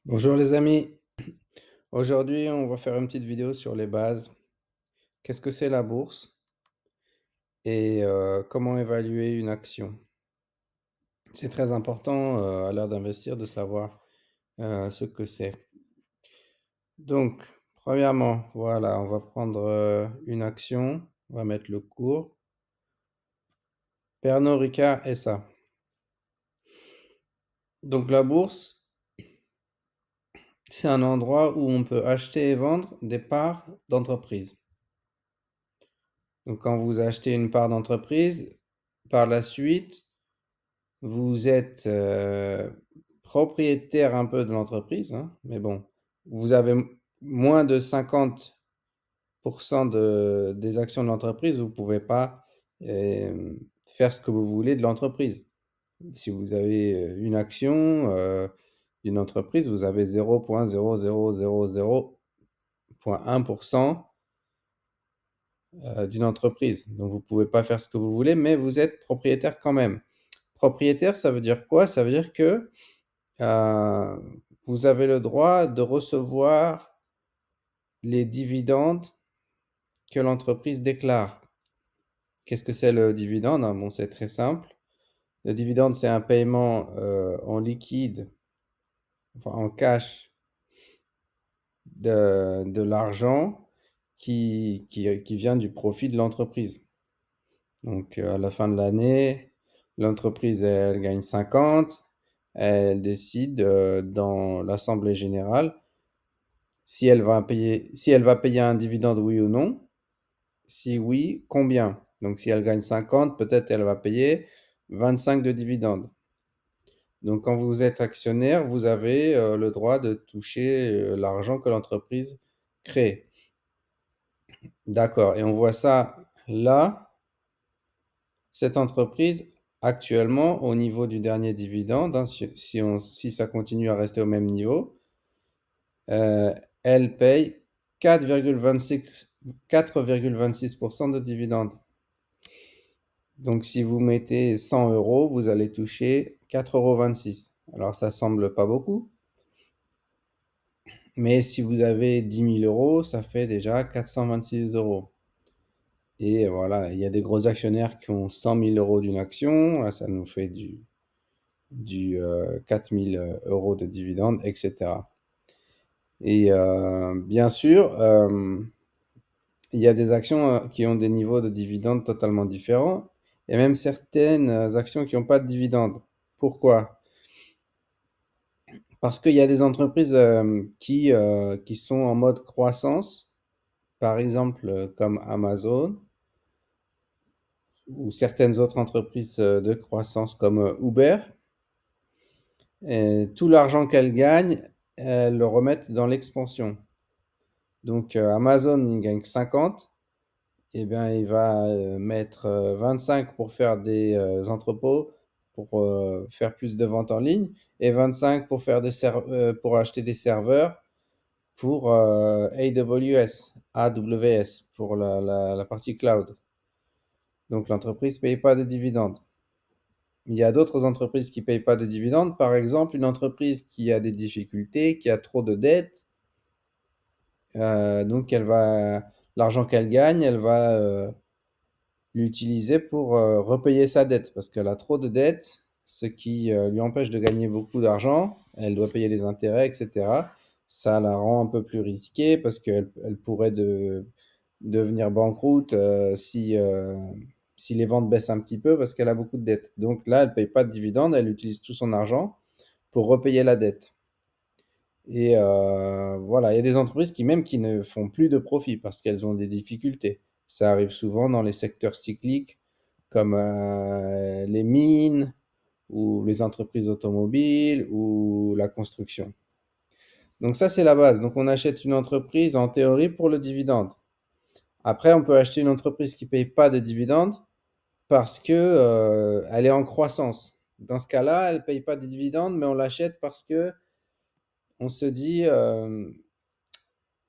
Bonjour les amis, aujourd'hui on va faire une petite vidéo sur les bases. Qu'est-ce que c'est la bourse et comment évaluer une action? C'est très important à l'heure d'investir de savoir ce que c'est. Donc, premièrement, voilà, on va prendre une action, on va mettre le cours. Pernod Ricard SA. Donc la bourse, c'est un endroit où on peut acheter et vendre des parts d'entreprise. Donc quand vous achetez une part d'entreprise, par la suite, vous êtes, propriétaire un peu de l'entreprise, hein, mais bon, vous avez moins de 50 des actions de l'entreprise, vous ne pouvez pas, faire ce que vous voulez de l'entreprise. Si vous avez, une action, d'une entreprise, vous avez 0,00000,1 d'une entreprise. Donc vous ne pouvez pas faire ce que vous voulez, mais vous êtes propriétaire quand même. Propriétaire, ça veut dire quoi? Ça veut dire que vous avez le droit de recevoir les dividendes que l'entreprise déclare. Qu'est-ce que c'est le dividende? Hein, bon, c'est très simple. Le dividende, c'est un paiement en liquide, enfin en cash, de l'argent qui vient du profit de l'entreprise. Donc, à la fin de l'année, l'entreprise, elle gagne 50, elle décide dans l'assemblée générale si elle va payer un dividende, oui ou non. Si oui, combien? Donc, si elle gagne 50, peut-être elle va payer 25 de dividendes. Donc, quand vous êtes actionnaire, vous avez le droit de toucher l'argent que l'entreprise crée. D'accord. Et on voit ça là, cette entreprise, actuellement, au niveau du dernier dividende, hein, si ça continue à rester au même niveau, euh, elle paye 4,26% de dividendes. Donc, si vous mettez 100 euros, vous allez toucher 4,26 €. Alors, ça semble pas beaucoup, mais si vous avez 10 000 euros, ça fait déjà 426 euros. Et voilà, il y a des gros actionnaires qui ont 100 000 euros d'une action. Là, ça nous fait du 4 000 euros de dividendes, etc. Et bien sûr, il y a des actions qui ont des niveaux de dividendes totalement différents, et même certaines actions qui n'ont pas de dividendes. Pourquoi? Parce qu'il y a des entreprises qui sont en mode croissance, par exemple comme Amazon, ou certaines autres entreprises de croissance comme Uber. Et tout l'argent qu'elles gagnent, elles le remettent dans l'expansion. Donc Amazon, il gagne 50, eh bien, il va mettre 25 pour faire des entrepôts, pour faire plus de ventes en ligne, et 25 pour pour acheter des serveurs pour AWS, pour la partie cloud. Donc l'entreprise ne paye pas de dividendes. Il y a d'autres entreprises qui ne payent pas de dividendes. Par exemple, une entreprise qui a des difficultés, qui a trop de dettes, donc l'argent qu'elle gagne, elle va l'utiliser pour repayer sa dette parce qu'elle a trop de dettes, ce qui lui empêche de gagner beaucoup d'argent. Elle doit payer les intérêts, etc. Ça la rend un peu plus risquée parce qu'elle pourrait devenir banqueroute si les ventes baissent un petit peu parce qu'elle a beaucoup de dettes. Donc là, elle ne paye pas de dividendes, elle utilise tout son argent pour repayer la dette. Et voilà, il y a des entreprises qui ne font plus de profit parce qu'elles ont des difficultés. Ça arrive souvent dans les secteurs cycliques comme les mines ou les entreprises automobiles ou la construction. Donc ça, c'est la base. Donc on achète une entreprise en théorie pour le dividende. Après, on peut acheter une entreprise qui ne paye pas de dividende parce que elle est en croissance. Dans ce cas-là, elle ne paye pas de dividende, mais on l'achète parce que on se dit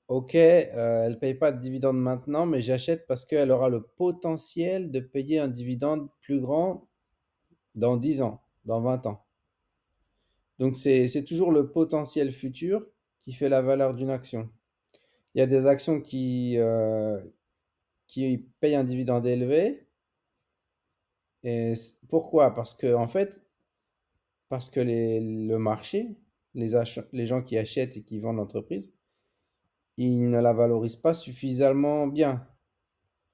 OK, elle ne paye pas de dividende maintenant, mais j'achète parce qu'elle aura le potentiel de payer un dividende plus grand dans 10 ans, dans 20 ans. Donc c'est toujours le potentiel futur qui fait la valeur d'une action. Il y a des actions qui payent un dividende élevé. Et pourquoi? Parce que le marché, les gens qui achètent et qui vendent l'entreprise, ils ne la valorisent pas suffisamment bien.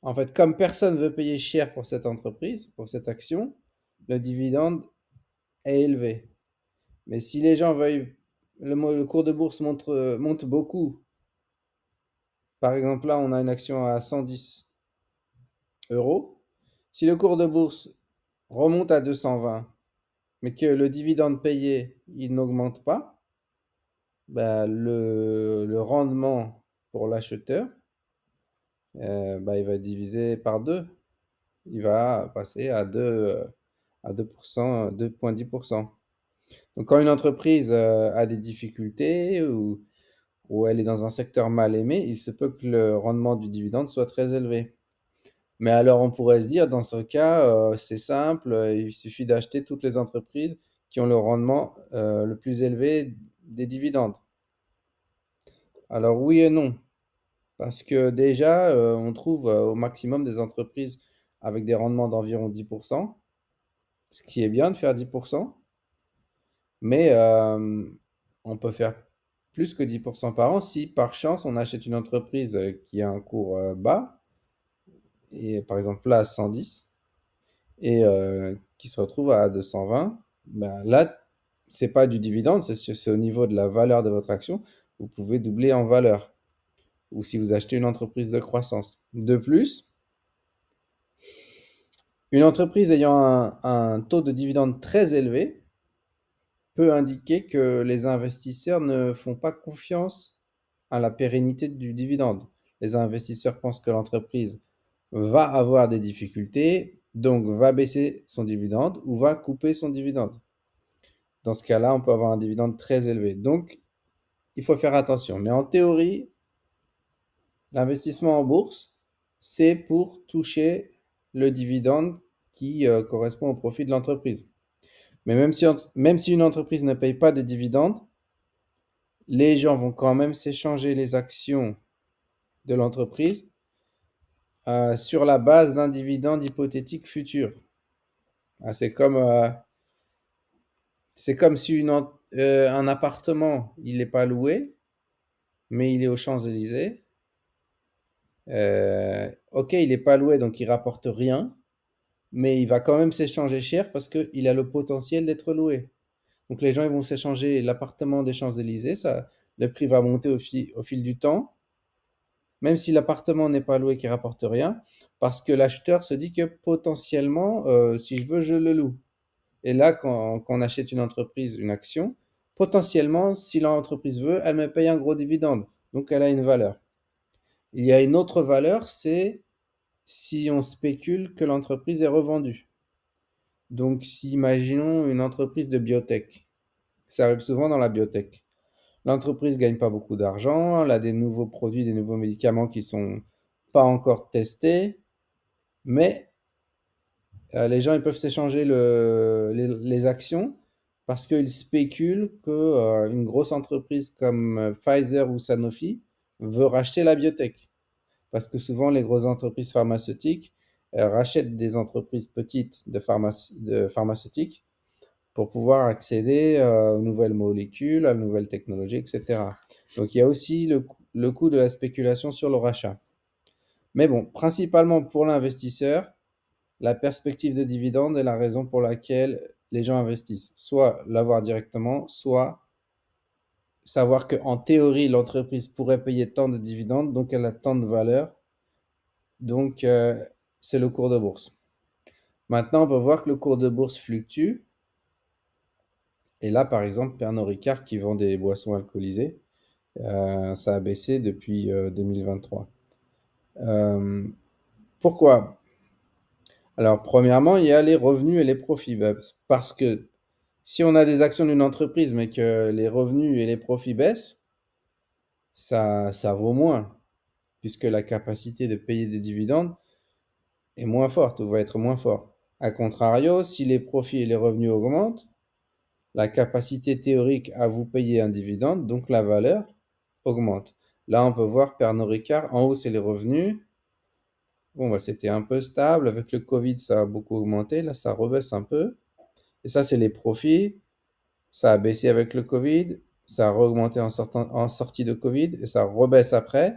En fait, comme personne ne veut payer cher pour cette entreprise, pour cette action, le dividende est élevé. Mais si les gens veulent, le cours de bourse monte beaucoup. Par exemple, là, on a une action à 110 euros. Si le cours de bourse remonte à 220, mais que le dividende payé, il n'augmente pas, bah, le rendement pour l'acheteur, bah, il va diviser par 2. Il va passer à 2%, 2,10%. Donc, quand une entreprise a des difficultés ou elle est dans un secteur mal aimé, il se peut que le rendement du dividende soit très élevé. Mais alors, on pourrait se dire, dans ce cas, c'est simple, il suffit d'acheter toutes les entreprises qui ont le rendement le plus élevé des dividendes. Alors, oui et non. Parce que déjà, on trouve au maximum des entreprises avec des rendements d'environ 10%, ce qui est bien de faire 10%, mais on peut faire plus que 10% par an si par chance on achète une entreprise qui a un cours bas, et par exemple là à 110, et qui se retrouve à 220, ben là, c'est pas du dividende, c'est au niveau de la valeur de votre action. Vous pouvez doubler en valeur, ou si vous achetez une entreprise de croissance. De plus, une entreprise ayant un taux de dividende très élevé peut indiquer que les investisseurs ne font pas confiance à la pérennité du dividende. Les investisseurs pensent que l'entreprise va avoir des difficultés, donc va baisser son dividende ou va couper son dividende. Dans ce cas-là, on peut avoir un dividende très élevé. Donc, il faut faire attention. Mais en théorie, l'investissement en bourse, c'est pour toucher le dividende qui correspond au profit de l'entreprise. Mais même si une entreprise ne paye pas de dividende, les gens vont quand même s'échanger les actions de l'entreprise sur la base d'un dividende hypothétique futur. Ah, c'est comme si un appartement, il n'est pas loué, mais il est aux Champs-Élysées. Ok, il n'est pas loué, donc il rapporte rien, mais il va quand même s'échanger cher parce qu'il a le potentiel d'être loué. Donc les gens ils vont s'échanger l'appartement des Champs-Élysées, le prix va monter au fil du temps, même si l'appartement n'est pas loué, qui rapporte rien, parce que l'acheteur se dit que potentiellement, si je veux, je le loue. Et là, quand on achète une entreprise, une action, potentiellement, si l'entreprise veut, elle me paye un gros dividende. Donc elle a une valeur. Il y a une autre valeur, c'est si on spécule que l'entreprise est revendue. Donc, si imaginons une entreprise de biotech, ça arrive souvent dans la biotech. L'entreprise ne gagne pas beaucoup d'argent, elle a des nouveaux produits, des nouveaux médicaments qui ne sont pas encore testés, mais les gens ils peuvent s'échanger les actions parce qu'ils spéculent qu'une grosse entreprise comme Pfizer ou Sanofi veut racheter la biotech. Parce que souvent, les grosses entreprises pharmaceutiques rachètent des entreprises petites de pharmaceutiques pour pouvoir accéder aux nouvelles molécules, à de nouvelles technologies, etc. Donc, il y a aussi le coût de la spéculation sur le rachat. Mais bon, principalement pour l'investisseur, la perspective de dividende est la raison pour laquelle les gens investissent. Soit l'avoir directement, soit savoir qu'en théorie, l'entreprise pourrait payer tant de dividendes, donc elle a tant de valeur. Donc, c'est le cours de bourse. Maintenant, on peut voir que le cours de bourse fluctue. Et là, par exemple, Pernod Ricard qui vend des boissons alcoolisées, ça a baissé depuis 2023. Pourquoi? Alors, premièrement, il y a les revenus et les profits. Parce que si on a des actions d'une entreprise, mais que les revenus et les profits baissent, ça vaut moins, puisque la capacité de payer des dividendes est moins forte ou va être moins forte. A contrario, si les profits et les revenus augmentent, la capacité théorique à vous payer un dividende, donc la valeur augmente. Là, on peut voir Pernod Ricard, en haut, c'est les revenus. Bon, bah, c'était un peu stable. Avec le Covid, ça a beaucoup augmenté. Là, ça rebaisse un peu. Et ça, c'est les profits. Ça a baissé avec le Covid. Ça a augmenté en sortie de Covid. Et ça rebaisse après.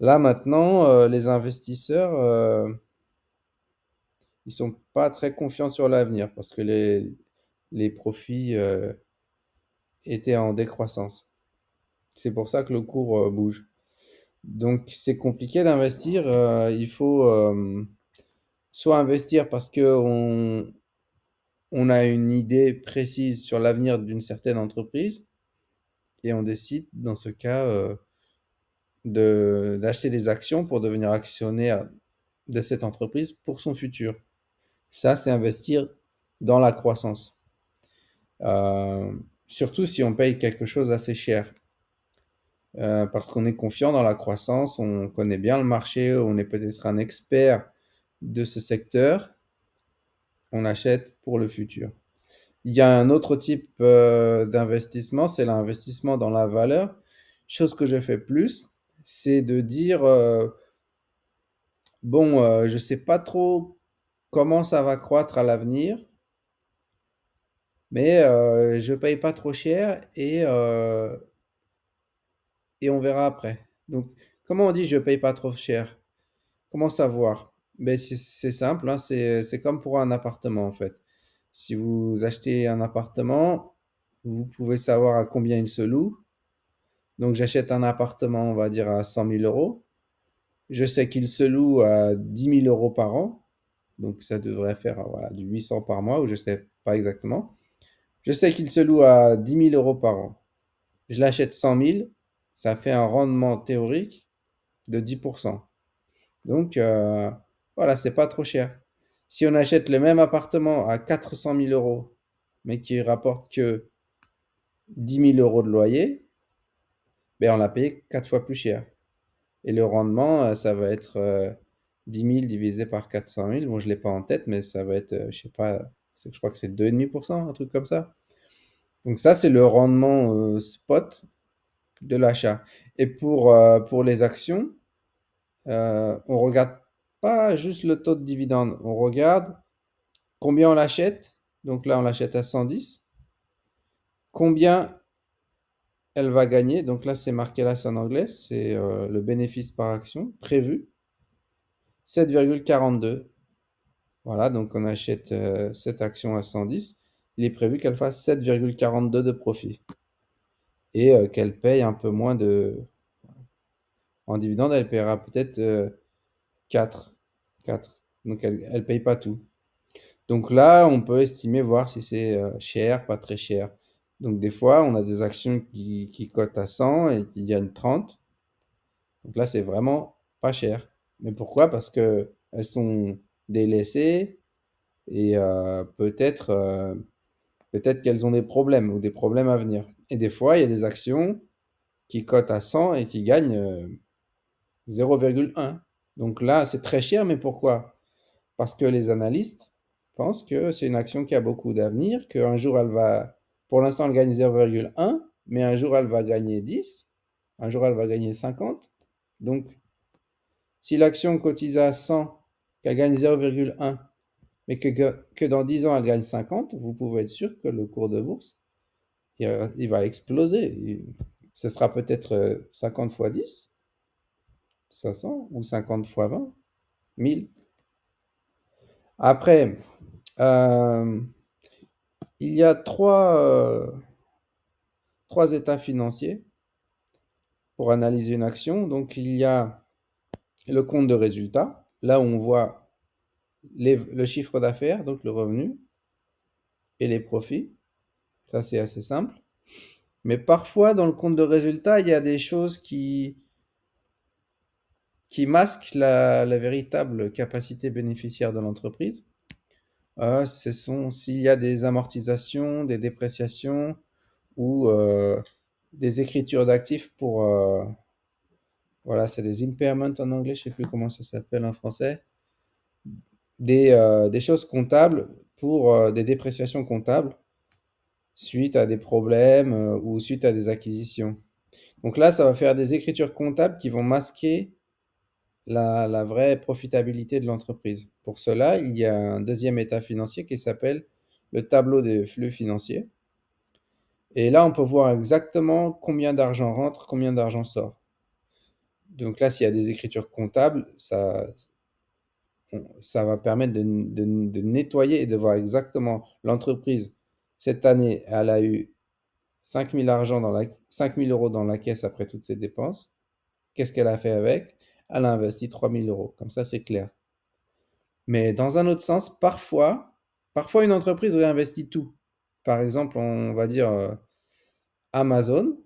Là, maintenant, les investisseurs, ils sont pas très confiants sur l'avenir parce que les profits étaient en décroissance. C'est pour ça que le cours bouge. Donc, c'est compliqué d'investir. Il faut soit investir parce que on a une idée précise sur l'avenir d'une certaine entreprise et on décide, dans ce cas, d'acheter des actions pour devenir actionnaire de cette entreprise pour son futur. Ça, c'est investir dans la croissance. Euh, Surtout si on paye quelque chose assez cher. Parce qu'on est confiant dans la croissance, on connaît bien le marché, on est peut-être un expert de ce secteur, on achète pour le futur. Il y a un autre type d'investissement, c'est l'investissement dans la valeur. Chose que je fais plus, c'est de dire, bon, je ne sais pas trop comment ça va croître à l'avenir, mais je ne paye pas trop cher et on verra après. Donc, comment on dit je ne paye pas trop cher? Comment savoir? Ben, c'est simple, hein, c'est comme pour un appartement en fait. Si vous achetez un appartement, vous pouvez savoir à combien il se loue. Donc j'achète un appartement, on va dire à 100 000 euros. Je sais qu'il se loue à 10 000 euros par an. Donc ça devrait faire voilà, du 800 par mois, ou je ne sais pas exactement. Je sais qu'il se loue à 10 000 euros par an. Je l'achète 100 000, ça fait un rendement théorique de 10%. Donc voilà, c'est pas trop cher. Si on achète le même appartement à 400 000 euros, mais qui rapporte que 10 000 euros de loyer, ben on l'a payé 4 fois plus cher. Et le rendement, ça va être 10 000 divisé par 400 000. Bon, je ne l'ai pas en tête, mais ça va être, je sais pas, je crois que c'est 2,5%, un truc comme ça. Donc ça, c'est le rendement spot de l'achat. Et pour les actions, on regarde pas juste le taux de dividende, on regarde combien on l'achète. Donc là, on l'achète à 110. Combien elle va gagner. Donc là, c'est marqué là, c'est en anglais, c'est le bénéfice par action prévu. 7,42. Voilà, donc on achète cette action à 110. Il est prévu qu'elle fasse 7,42 de profit et qu'elle paye un peu moins de... En dividende, elle paiera peut-être 4. 4. Donc elle ne paye pas tout. Donc là, on peut estimer, voir si c'est cher, pas très cher. Donc des fois, on a des actions qui cotent à 100 et qui gagnent 30. Donc là, c'est vraiment pas cher. Mais pourquoi? Parce que elles sont délaissées et peut-être qu'elles ont des problèmes ou des problèmes à venir. Et des fois, il y a des actions qui cotent à 100 et qui gagnent 0,1. Donc là, c'est très cher, mais pourquoi? Parce que les analystes pensent que c'est une action qui a beaucoup d'avenir, qu'un jour elle va, pour l'instant elle gagne 0,1, mais un jour elle va gagner 10, un jour elle va gagner 50. Donc si l'action cotise à 100, qu'elle gagne 0,1, mais que dans 10 ans elle gagne 50, vous pouvez être sûr que le cours de bourse, il va exploser. Ce sera peut-être 50 fois 10, 500, ou 50 fois 20, 1000. Après, euh, il y a trois états financiers pour analyser une action. Donc, il y a le compte de résultat, là où on voit le chiffre d'affaires, donc le revenu, et les profits. Ça, c'est assez simple. Mais parfois, dans le compte de résultat, il y a des choses qui masquent la véritable capacité bénéficiaire de l'entreprise. S'il y a des amortisations, des dépréciations ou des écritures d'actifs pour, voilà, c'est des impairments en anglais, je ne sais plus comment ça s'appelle en français. Des choses comptables pour des dépréciations comptables. suite à des problèmes ou suite à des acquisitions. Donc là, ça va faire des écritures comptables qui vont masquer la vraie profitabilité de l'entreprise. Pour cela, il y a un deuxième état financier qui s'appelle le tableau des flux financiers. Et là, on peut voir exactement combien d'argent rentre, combien d'argent sort. Donc là, s'il y a des écritures comptables, ça va permettre de nettoyer et de voir exactement l'entreprise. Cette année, elle a eu 5 000 euros dans la caisse après toutes ses dépenses. Qu'est-ce qu'elle a fait avec? Elle a investi 3 000 euros. Comme ça, c'est clair. Mais dans un autre sens, parfois une entreprise réinvestit tout. Par exemple, on va dire Amazon,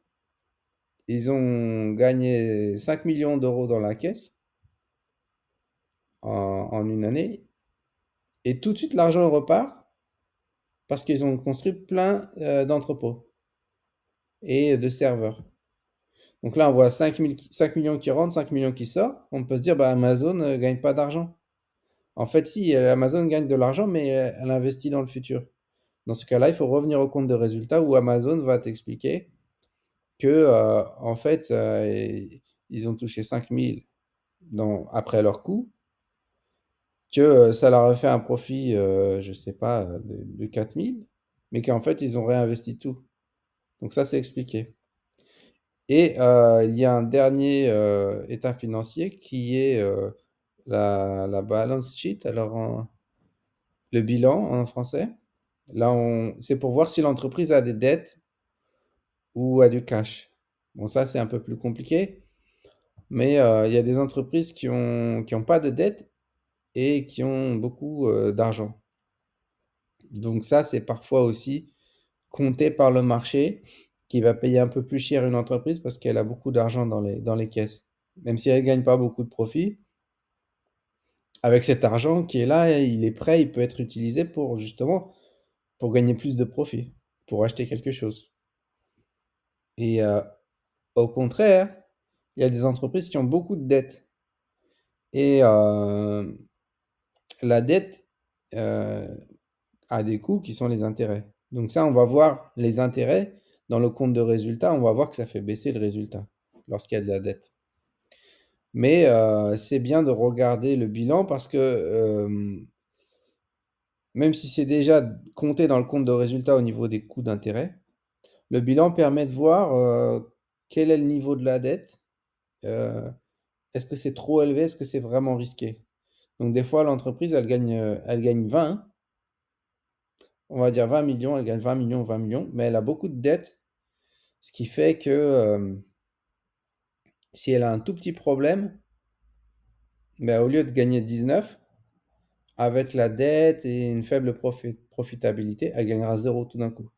ils ont gagné 5 millions d'euros dans la caisse en une année, et tout de suite l'argent repart parce qu'ils ont construit plein d'entrepôts et de serveurs. Donc là, on voit 5 millions qui rentrent, 5 millions qui sortent. On peut se dire, bah, Amazon ne gagne pas d'argent. En fait, si, Amazon gagne de l'argent, mais elle investit dans le futur. Dans ce cas-là, il faut revenir au compte de résultat où Amazon va t'expliquer que, en fait, ils ont touché 5 000 après leur coût, que ça leur a fait un profit, je ne sais pas, de 4 000, mais qu'en fait, ils ont réinvesti tout. Donc ça, c'est expliqué. Et il y a un dernier état financier qui est la balance sheet, alors le bilan en français. Là, c'est pour voir si l'entreprise a des dettes ou a du cash. Bon, ça, c'est un peu plus compliqué, mais il y a des entreprises qui ont pas de dettes et qui ont beaucoup d'argent. Donc ça, c'est parfois aussi compté par le marché qui va payer un peu plus cher une entreprise parce qu'elle a beaucoup d'argent dans les caisses. Même si elle ne gagne pas beaucoup de profit, avec cet argent qui est là, il est prêt, il peut être utilisé pour justement pour gagner plus de profit, pour acheter quelque chose. Et au contraire, il y a des entreprises qui ont beaucoup de dettes. Et la dette a des coûts qui sont les intérêts. Donc ça, on va voir les intérêts dans le compte de résultat, on va voir que ça fait baisser le résultat lorsqu'il y a de la dette. Mais c'est bien de regarder le bilan parce que même si c'est déjà compté dans le compte de résultat au niveau des coûts d'intérêt, le bilan permet de voir quel est le niveau de la dette. euh, Est-ce que c'est trop élevé? Est-ce que c'est vraiment risqué? Donc des fois, l'entreprise, elle gagne 20, on va dire 20 millions, elle gagne 20 millions, 20 millions, mais elle a beaucoup de dettes, ce qui fait que si elle a un tout petit problème, ben, au lieu de gagner 19, avec la dette et une faible profitabilité, elle gagnera zéro tout d'un coup.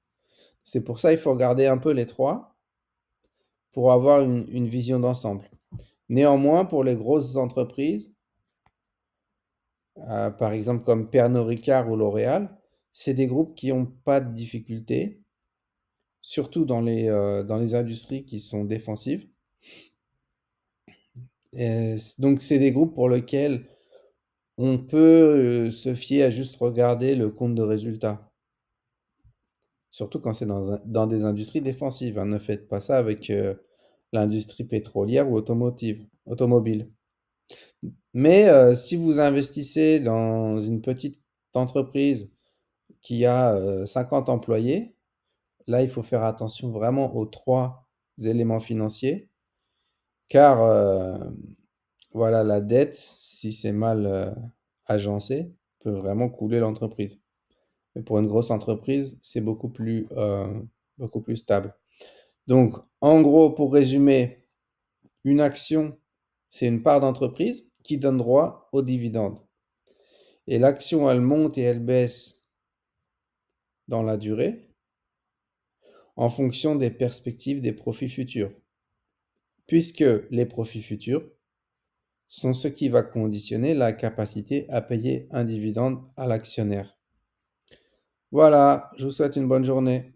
C'est pour ça qu'il faut regarder un peu les trois pour avoir une vision d'ensemble. Néanmoins, pour les grosses entreprises, par exemple comme Pernod Ricard ou L'Oréal, c'est des groupes qui n'ont pas de difficultés, surtout dans les industries qui sont défensives. Donc, c'est des groupes pour lesquels on peut se fier à juste regarder le compte de résultat. Surtout quand c'est dans des industries défensives, hein. Ne faites pas ça avec l'industrie pétrolière ou automobile. Mais si vous investissez dans une petite entreprise qui a 50 employés, là, il faut faire attention vraiment aux trois éléments financiers, car voilà, la dette, si c'est mal agencé, peut vraiment couler l'entreprise. Mais pour une grosse entreprise, c'est beaucoup plus stable. Donc, en gros, pour résumer, une action, c'est une part d'entreprise qui donne droit aux dividendes. Et l'action, elle monte et elle baisse dans la durée en fonction des perspectives des profits futurs, puisque les profits futurs sont ce qui va conditionner la capacité à payer un dividende à l'actionnaire. Voilà, je vous souhaite une bonne journée.